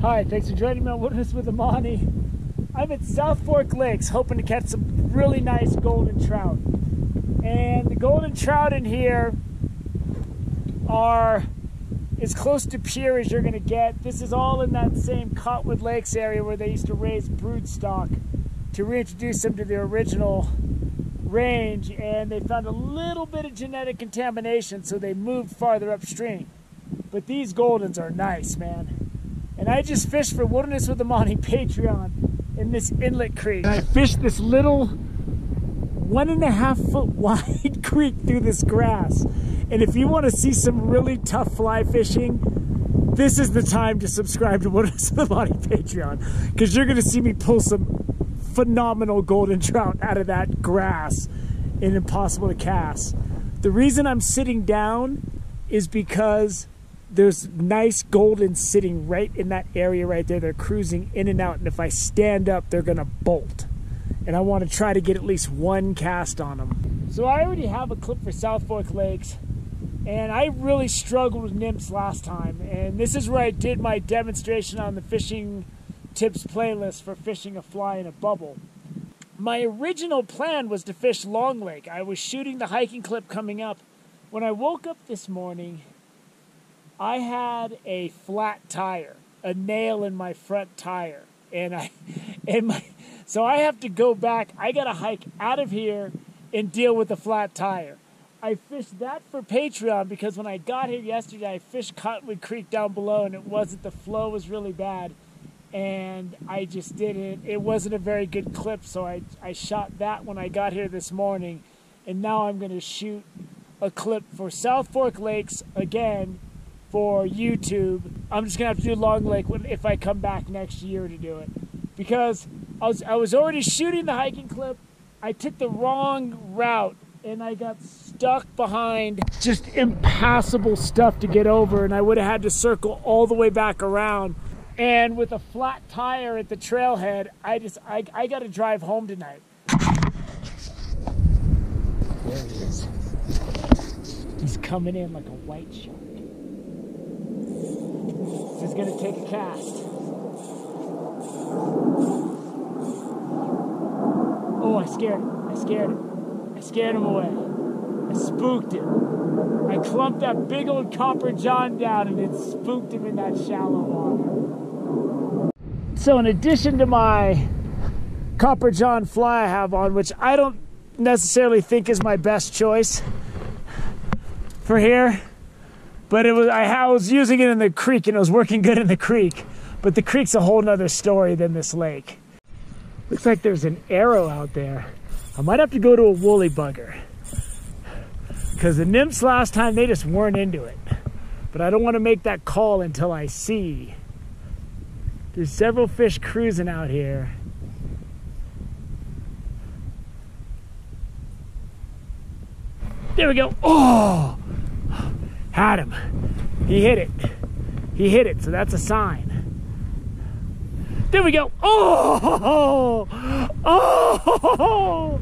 Hi, thanks for joining me on Wilderness with Amani. I'm at South Fork Lakes hoping to catch some really nice golden trout. And the golden trout in here are as close to pure as you're gonna get. This is all in that same Cottonwood Lakes area where they used to raise brood stock to reintroduce them to their original range, and they found a little bit of genetic contamination, so they moved farther upstream. But these goldens are nice, man. And I just fished for Wilderness with Amani Patreon in this inlet creek. And I fished this little 1.5 foot wide creek through this grass. And if you want to see some really tough fly fishing, this is the time to subscribe to Wilderness with Amani Patreon, because you're going to see me pull some phenomenal golden trout out of that grass and impossible to cast. The reason I'm sitting down is because there's nice golden sitting right in that area right there. They're cruising in and out, and if I stand up, they're gonna bolt. And I want to try to get at least one cast on them. So I already have a clip for South Fork Lakes, and I really struggled with nymphs last time. And this is where I did my demonstration on the fishing tips playlist for fishing a fly in a bubble. My original plan was to fish Long Lake. I was shooting the hiking clip coming up. When I woke up this morning, I had a flat tire, a nail in my front tire, so I have to go back. I got to hike out of here and deal with the flat tire. I fished that for Patreon because when I got here yesterday, I fished Cottonwood Creek down below, and the flow was really bad, and I just didn't. It wasn't a very good clip, so I shot that when I got here this morning, and now I'm going to shoot a clip for South Fork Lakes again for YouTube. I'm just gonna have to do Long Lake if I come back next year to do it, because I was already shooting the hiking clip. I took the wrong route and I got stuck behind just impassable stuff to get over, and I would have had to circle all the way back around. And with a flat tire at the trailhead, I got to drive home tonight. There he is. He's coming in like a white shark. He's going to take a cast. Oh, I scared him away. I spooked him. I clumped that big old Copper John down and it spooked him in that shallow water. So in addition to my Copper John fly I have on, which I don't necessarily think is my best choice for here, but I was using it in the creek and it was working good in the creek. But the creek's a whole nother story than this lake. Looks like there's an arrow out there. I might have to go to a woolly bugger, because the nymphs last time, they just weren't into it. But I don't want to make that call until I see. There's several fish cruising out here. There we go. Oh! Had him. He hit it, so that's a sign. There we go. Oh! Oh!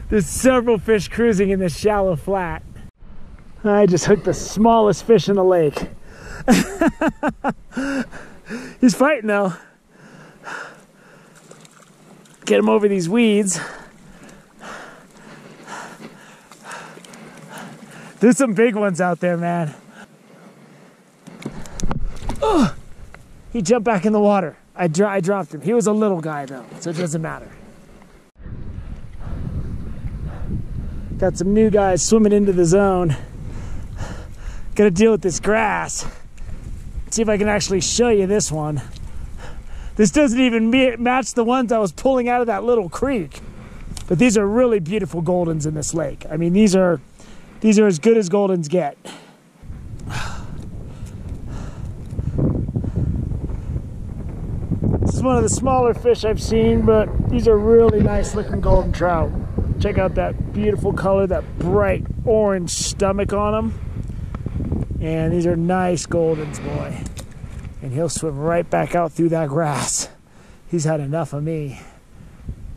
There's several fish cruising in this shallow flat. I just hooked the smallest fish in the lake. He's fighting though. Get him over these weeds. There's some big ones out there, man. Oh, he jumped back in the water. I dropped him. He was a little guy though, so it doesn't matter. Got some new guys swimming into the zone. Gotta deal with this grass. See if I can actually show you this one. This doesn't even match the ones I was pulling out of that little creek. But these are really beautiful goldens in this lake. I mean, these are as good as goldens get. This is one of the smaller fish I've seen, but these are really nice looking golden trout. Check out that beautiful color, that bright orange stomach on them. And these are nice goldens, boy. And he'll swim right back out through that grass. He's had enough of me.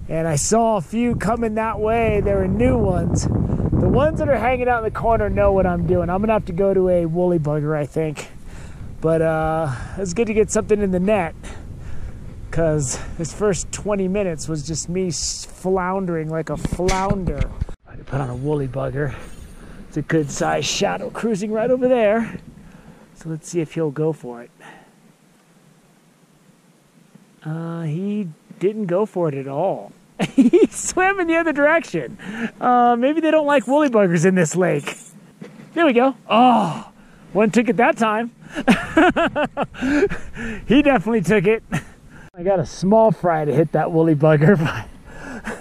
And I saw a few coming that way. They were new ones. The ones that are hanging out in the corner know what I'm doing. I'm gonna have to go to a woolly bugger, I think. But it's good to get something in the net, because this first 20 minutes was just me floundering like a flounder. I put on a woolly bugger. It's a good sized shadow cruising right over there. So let's see if he'll go for it. He didn't go for it at all. He swam in the other direction. Maybe they don't like woolly buggers in this lake. There we go. Oh, one took it that time. He definitely took it. I got a small fry to hit that woolly bugger, but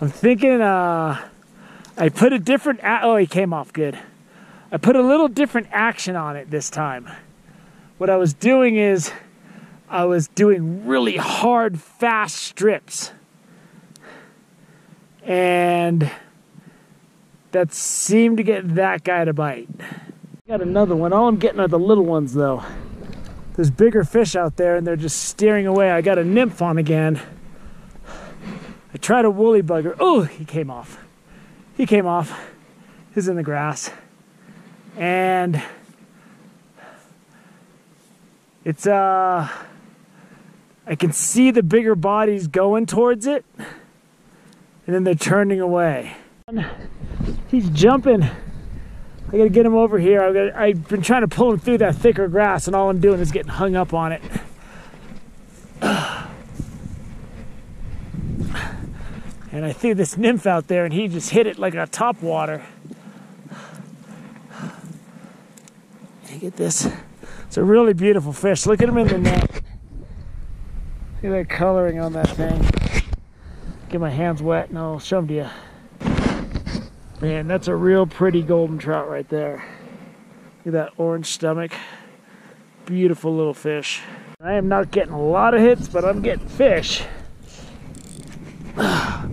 I'm thinking I put a different, oh, he came off good. I put a little different action on it this time. What I was doing is I was doing really hard, fast strips. And that seemed to get that guy to bite. Got another one. All I'm getting are the little ones though. There's bigger fish out there and they're just steering away. I got a nymph on again. I tried a woolly bugger. Oh, he came off. He came off. He's in the grass. And it's I can see the bigger bodies going towards it, and then they're turning away. He's jumping. I gotta get him over here. I've been trying to pull him through that thicker grass, and all I'm doing is getting hung up on it. And I threw this nymph out there, and he just hit it like a top water. You get this? It's a really beautiful fish. Look at him in the net. Look at that coloring on that thing. Get my hands wet and I'll show them to you. Man, that's a real pretty golden trout right there. Look at that orange stomach. Beautiful little fish. I am not getting a lot of hits, but I'm getting fish. I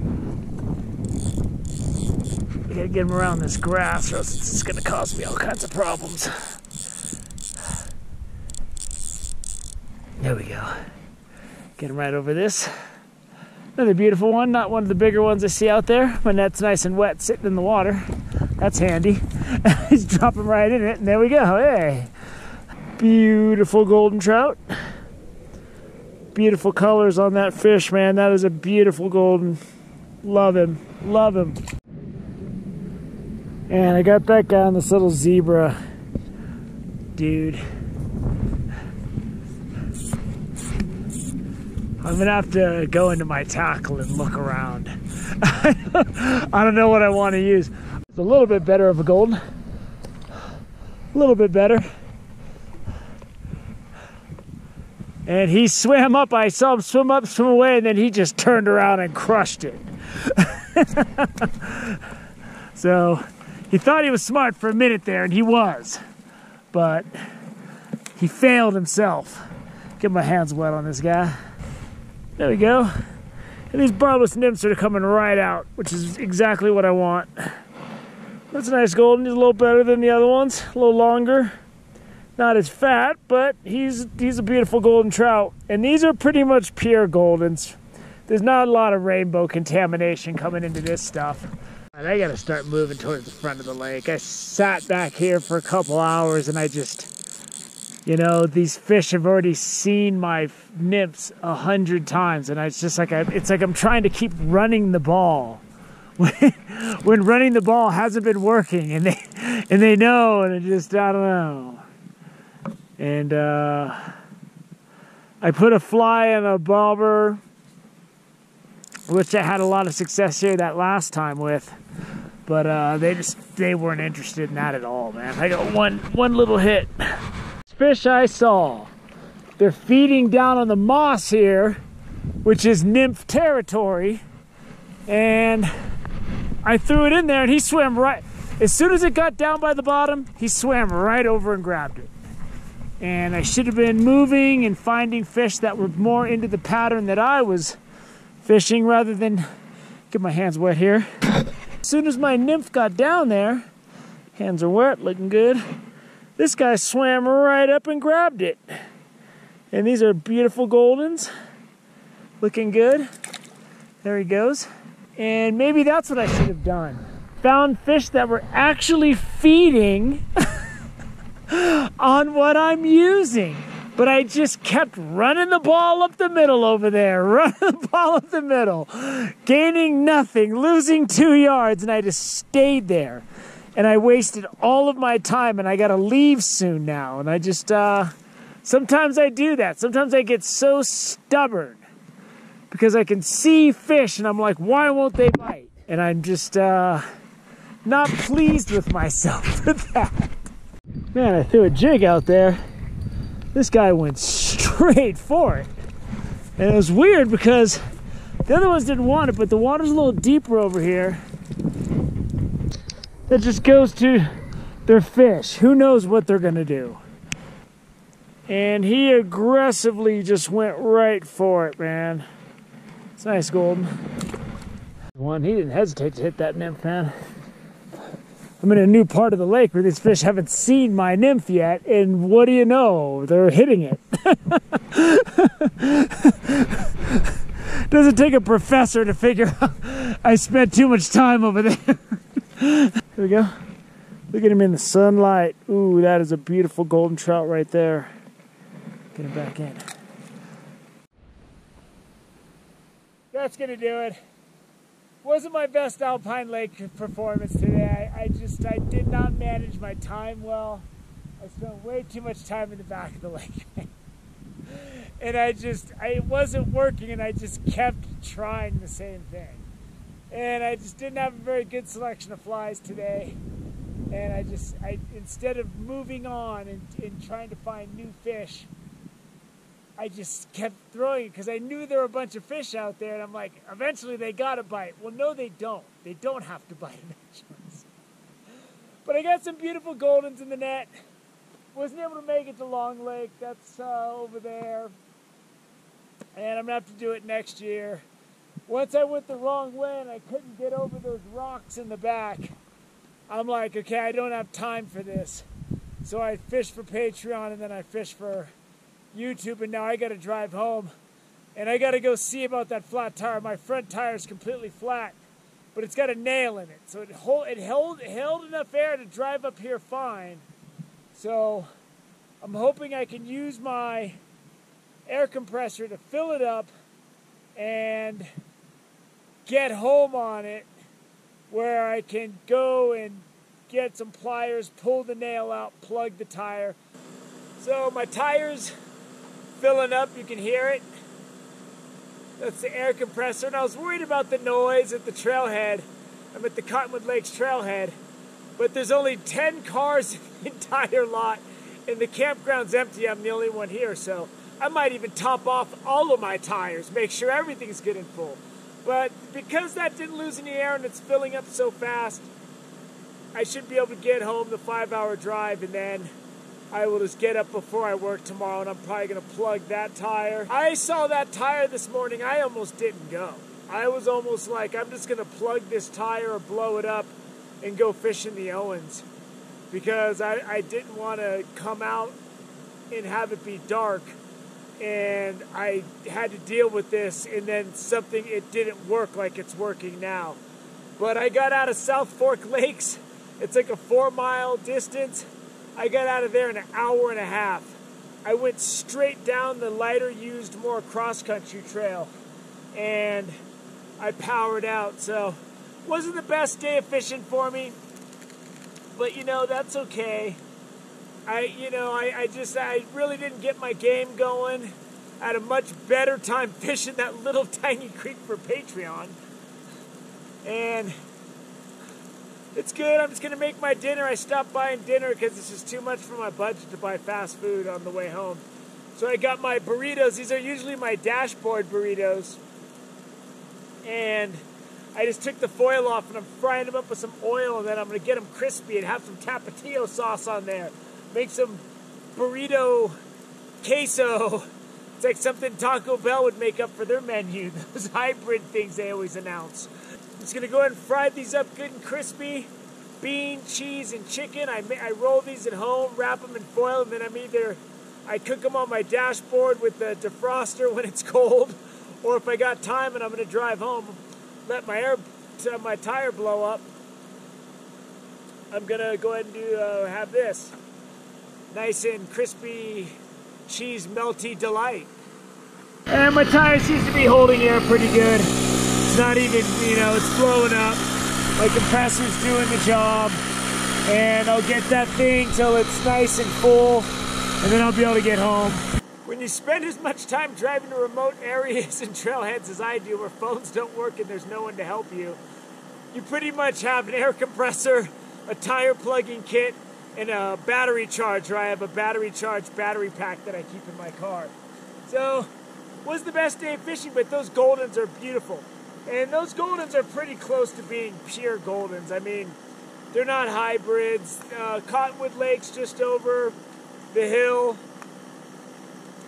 gotta get him around this grass or else it's gonna cause me all kinds of problems. There we go. Get him right over this. Another beautiful one, not one of the bigger ones I see out there. My net's nice and wet sitting in the water. That's handy. He's dropping right in it, and there we go. Hey, beautiful golden trout. Beautiful colors on that fish, man. That is a beautiful golden. Love him, love him. And I got that guy on this little zebra. Dude. I'm gonna have to go into my tackle and look around. I don't know what I want to use. It's a little bit better of a golden. A little bit better. And he swam up. I saw him swim up, swim away, and then he just turned around and crushed it. So he thought he was smart for a minute there, and he was. But he failed himself. Get my hands wet on this guy. There we go. And these barbless nymphs are coming right out, which is exactly what I want. That's a nice golden. He's a little better than the other ones. A little longer. Not as fat, but he's a beautiful golden trout. And these are pretty much pure goldens. There's not a lot of rainbow contamination coming into this stuff. And I gotta start moving towards the front of the lake. I sat back here for a couple hours and I just... You know, these fish have already seen my nymphs 100 times, and it's just like it's like I'm trying to keep running the ball when running the ball hasn't been working, and they know, and it just I don't know. And I put a fly on a bobber, which I had a lot of success here that last time with, but they weren't interested in that at all, man. I got one little hit. Fish I saw. They're feeding down on the moss here, which is nymph territory, and I threw it in there and he swam right, as soon as it got down by the bottom, he swam right over and grabbed it. And I should have been moving and finding fish that were more into the pattern that I was fishing rather than get my hands wet here. As soon as my nymph got down there, hands are wet, looking good. This guy swam right up and grabbed it. And these are beautiful goldens. Looking good. There he goes. And maybe that's what I should have done. Found fish that were actually feeding on what I'm using. But I just kept running the ball up the middle over there, running the ball up the middle, gaining nothing, losing 2 yards, and I just stayed there. And I wasted all of my time, and I got to leave soon now. And I just, sometimes I do that. Sometimes I get so stubborn because I can see fish, and I'm like, why won't they bite? And I'm just not pleased with myself for that. Man, I threw a jig out there. This guy went straight for it. And it was weird because the other ones didn't want it, but the water's a little deeper over here. That just goes to their fish. Who knows what they're gonna do? And he aggressively just went right for it, man. It's nice, Golden. One, he didn't hesitate to hit that nymph, man. I'm in a new part of the lake where these fish haven't seen my nymph yet, and what do you know? They're hitting it. Doesn't take a professor to figure out I spent too much time over there. Here we go. Look at him in the sunlight. Ooh, that is a beautiful golden trout right there. Get him back in. That's gonna do it. Wasn't my best alpine lake performance today. I did not manage my time well. I spent way too much time in the back of the lake. And it wasn't working, and I just kept trying the same thing. And I just didn't have a very good selection of flies today. And instead of moving on and trying to find new fish, I just kept throwing it because I knew there were a bunch of fish out there, and I'm like, eventually they gotta bite. Well, no, they don't. They don't have to bite eventually. But I got some beautiful goldens in the net. Wasn't able to make it to Long Lake. That's over there. And I'm gonna have to do it next year. Once I went the wrong way and I couldn't get over those rocks in the back, I'm like, okay, I don't have time for this. So I fished for Patreon, and then I fished for YouTube, and now I got to drive home, and I got to go see about that flat tire. My front tire is completely flat, but it's got a nail in it, so it held enough air to drive up here fine. So I'm hoping I can use my air compressor to fill it up and get home on it, where I can go and get some pliers, pull the nail out, plug the tire. So my tire's filling up, you can hear it. That's the air compressor, and I was worried about the noise at the trailhead. I'm at the Cottonwood Lakes trailhead, but there's only 10 cars in the entire lot, and the campground's empty. I'm the only one here, so I might even top off all of my tires, make sure everything's good and full. But because that didn't lose any air and it's filling up so fast, I should be able to get home the 5-hour drive, and then I will just get up before I work tomorrow, and I'm probably going to plug that tire. I saw that tire this morning. I almost didn't go. I was almost like, I'm just going to plug this tire or blow it up and go fishing the Owens, because I didn't want to come out and have it be dark, and I had to deal with this, and then it didn't work like it's working now. But I got out of South Fork Lakes. It's like a 4-mile distance. I got out of there in an hour and a half. I went straight down the lighter used, more cross-country trail, and I powered out. So wasn't the best day of fishing for me, but that's okay. I really didn't get my game going. I had a much better time fishing that little tiny creek for Patreon, and it's good. I'm just going to make my dinner. I stopped buying dinner because it's just too much for my budget to buy fast food on the way home. So I got my burritos. These are usually my dashboard burritos. And I just took the foil off, and I'm frying them up with some oil, and then I'm going to get them crispy and have some Tapatio sauce on there. Make some burrito queso. It's like something Taco Bell would make up for their menu. Those hybrid things they always announce. I'm just going to go ahead and fry these up good and crispy. Bean, cheese, and chicken. I roll these at home, wrap them in foil, and then I cook them on my dashboard with the defroster when it's cold, or if I got time and I'm going to drive home, let my tire blow up, I'm going to go ahead and have this. nice and crispy cheese melty delight. And my tire seems to be holding air pretty good. It's not even, it's blowing up. My compressor's doing the job. And I'll get that thing till it's nice and full, and then I'll be able to get home. When you spend as much time driving to remote areas and trailheads as I do, where phones don't work and there's no one to help you, you pretty much have an air compressor, a tire plugging kit, and a battery charger. I have a battery charged battery pack that I keep in my car. So, was the best day of fishing, but those Goldens are beautiful. And those Goldens are pretty close to being pure Goldens. I mean, they're not hybrids. Cottonwood Lakes, just over the hill,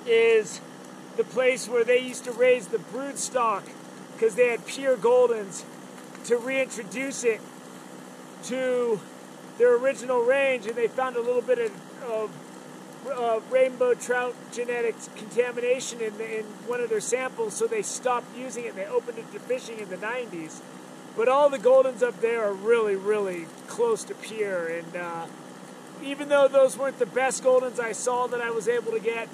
is the place where they used to raise the brood stock because they had pure Goldens, to reintroduce it to their original range, and they found a little bit of rainbow trout genetics contamination in one of their samples, so they stopped using it and they opened it to fishing in the 90s. But all the Goldens up there are really, really close to pure, and even though those weren't the best Goldens I saw that I was able to get,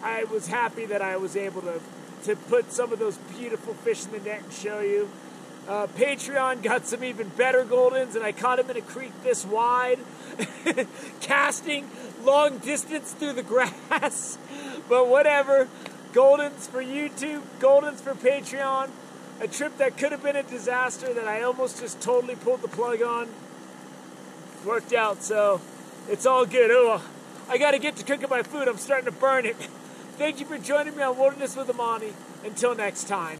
I was happy that I was able to put some of those beautiful fish in the net and show you. Patreon got some even better Goldens, and I caught him in a creek this wide, casting long distance through the grass. But whatever, Goldens for YouTube, Goldens for Patreon. A trip that could have been a disaster that I almost just totally pulled the plug on. Worked out, so it's all good. Oh, I got to get to cooking my food. I'm starting to burn it. Thank you for joining me on Wilderness with Amani. Until next time.